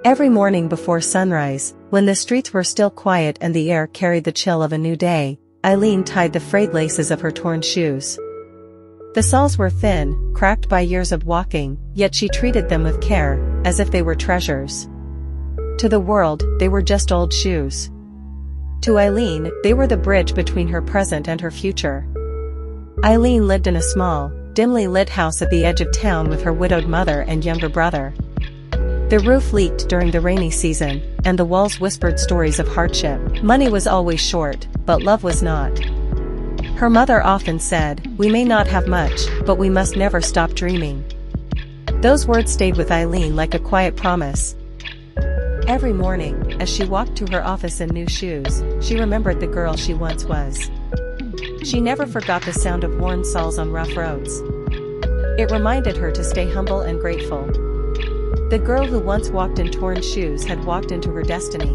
Every morning before sunrise, when the streets were still quiet and the air carried the chill of a new day, Eileen tied the frayed laces of her torn shoes. The soles were thin, cracked by years of walking, yet she treated them with care, as if they were treasures. To the world, they were just old shoes. To Eileen, they were the bridge between her present and her future. Eileen lived in a small, dimly lit house at the edge of town with her widowed mother and younger brother. The roof leaked during the rainy season, and the walls whispered stories of hardship. Money was always short, but love was not. Her mother often said, "We may not have much, but we must never stop dreaming." Those words stayed with Eileen like a quiet promise. Every morning, as she walked to her office in new shoes, she remembered the girl she once was. She never forgot the sound of worn soles on rough roads. It reminded her to stay humble and grateful. The girl who once walked in torn shoes had walked into her destiny.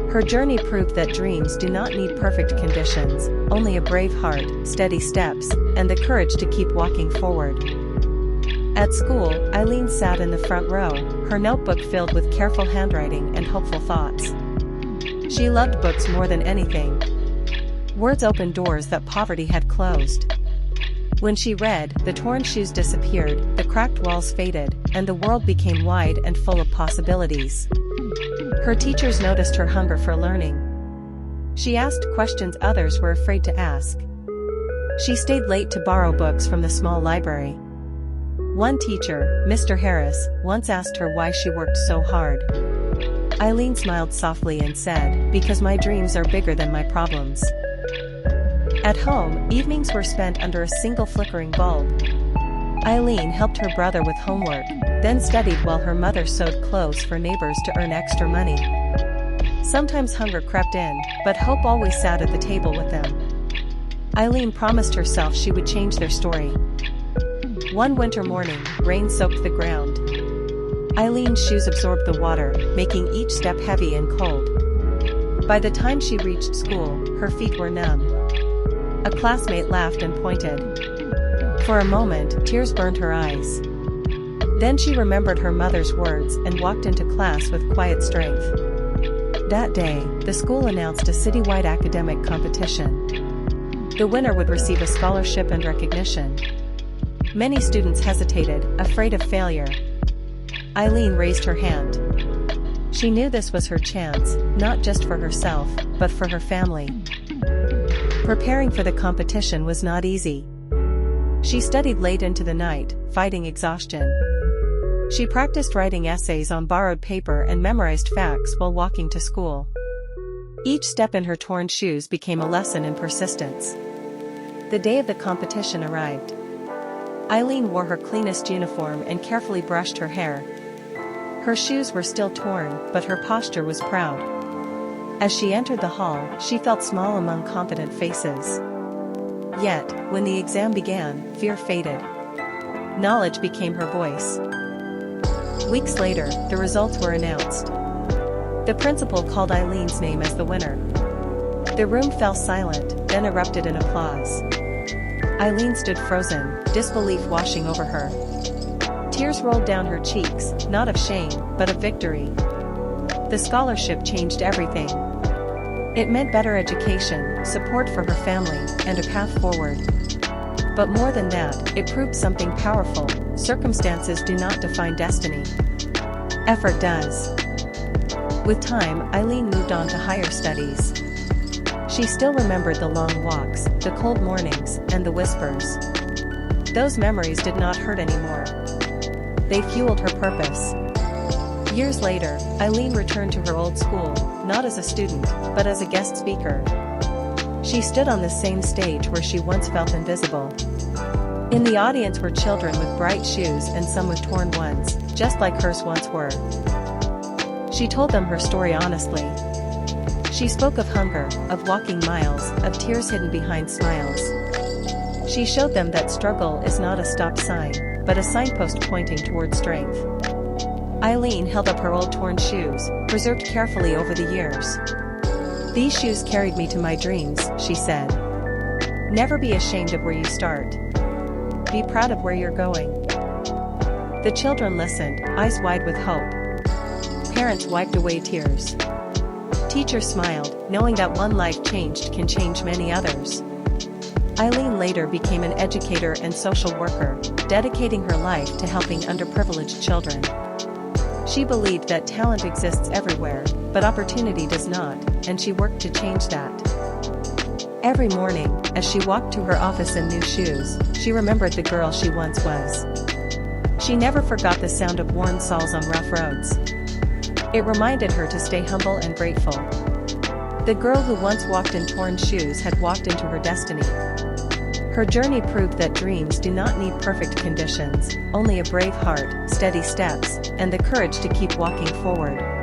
Her journey proved that dreams do not need perfect conditions, only a brave heart, steady steps, and the courage to keep walking forward. At school, Eileen sat in the front row, her notebook filled with careful handwriting and hopeful thoughts. She loved books more than anything. Words opened doors that poverty had closed. When she read, the torn shoes disappeared, the cracked walls faded, and the world became wide and full of possibilities. Her teachers noticed her hunger for learning. She asked questions others were afraid to ask. She stayed late to borrow books from the small library. One teacher, Mr. Harris, once asked her why she worked so hard. Eileen smiled softly and said, "Because my dreams are bigger than my problems." At home, evenings were spent under a single flickering bulb. Eileen helped her brother with homework, then studied while her mother sewed clothes for neighbors to earn extra money. Sometimes hunger crept in, but hope always sat at the table with them. Eileen promised herself she would change their story. One winter morning, rain soaked the ground. Eileen's shoes absorbed the water, making each step heavy and cold. By the time she reached school, her feet were numb. A classmate laughed and pointed. For a moment, tears burned her eyes. Then she remembered her mother's words and walked into class with quiet strength. That day, the school announced a citywide academic competition. The winner would receive a scholarship and recognition. Many students hesitated, afraid of failure. Eileen raised her hand. She knew this was her chance, not just for herself, but for her family. Preparing for the competition was not easy. She studied late into the night, fighting exhaustion. She practiced writing essays on borrowed paper and memorized facts while walking to school. Each step in her torn shoes became a lesson in persistence. The day of the competition arrived. Eileen wore her cleanest uniform and carefully brushed her hair. Her shoes were still torn, but her posture was proud. As she entered the hall, she felt small among confident faces. Yet, when the exam began, fear faded. Knowledge became her voice. Weeks later, the results were announced. The principal called Eileen's name as the winner. The room fell silent, then erupted in applause. Eileen stood frozen, disbelief washing over her. Tears rolled down her cheeks, not of shame, but of victory. The scholarship changed everything. It meant better education, support for her family, and a path forward. But more than that, it proved something powerful: circumstances do not define destiny. Effort does. With time, Eileen moved on to higher studies. She still remembered the long walks, the cold mornings, and the whispers. Those memories did not hurt anymore. They fueled her purpose. Years later, Eileen returned to her old school, not as a student, but as a guest speaker. She stood on the same stage where she once felt invisible. In the audience were children with bright shoes and some with torn ones, just like hers once were. She told them her story honestly. She spoke of hunger, of walking miles, of tears hidden behind smiles. She showed them that struggle is not a stop sign, but a signpost pointing toward strength. Eileen held up her old torn shoes, preserved carefully over the years. "These shoes carried me to my dreams," she said. "Never be ashamed of where you start. Be proud of where you're going." The children listened, eyes wide with hope. Parents wiped away tears. Teacher smiled, knowing that one life changed can change many others. Eileen later became an educator and social worker, dedicating her life to helping underprivileged children. She believed that talent exists everywhere, but opportunity does not, and she worked to change that. Every morning, as she walked to her office in new shoes, she remembered the girl she once was. She never forgot the sound of worn soles on rough roads. It reminded her to stay humble and grateful. The girl who once walked in torn shoes had walked into her destiny. Her journey proved that dreams do not need perfect conditions, only a brave heart, steady steps, and the courage to keep walking forward.